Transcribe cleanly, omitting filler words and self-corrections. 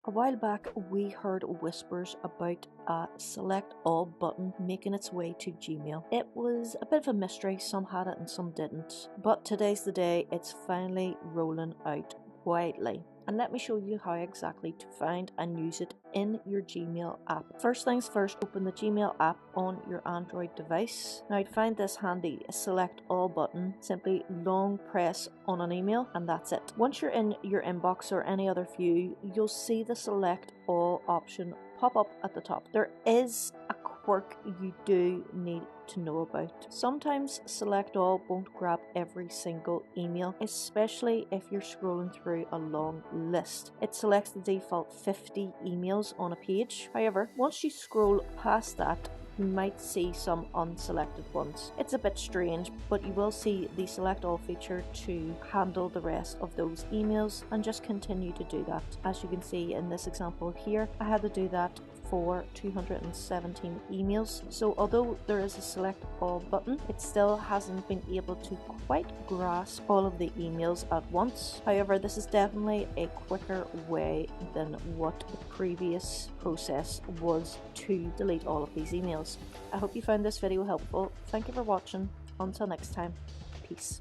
A while back, we heard whispers about a select all button making its way to Gmail. It was a bit of a mystery, some had it and some didn't, but today's the day it's finally rolling out widely. And let me show you how exactly to find and use it in your Gmail app. First things first, open the Gmail app on your Android device. Now to find this handy select all button, simply long press on an email and that's it. Once you're in your inbox or any other view, you'll see the select all option pop up at the top. There is a quirk you do need to know about. Sometimes select all won't grab every single email, especially if you're scrolling through a long list. It selects the default 50 emails on a page. However, once you scroll past that, you might see some unselected ones. It's a bit strange, but you will see the select all feature to handle the rest of those emails and just continue to do that. As you can see in this example here, I had to do that for 217 emails. So although there is a select all button, it still hasn't been able to quite grasp all of the emails at once. However, this is definitely a quicker way than what the previous process was to delete all of these emails. I hope you found this video helpful. Thank you for watching. Until next time, peace.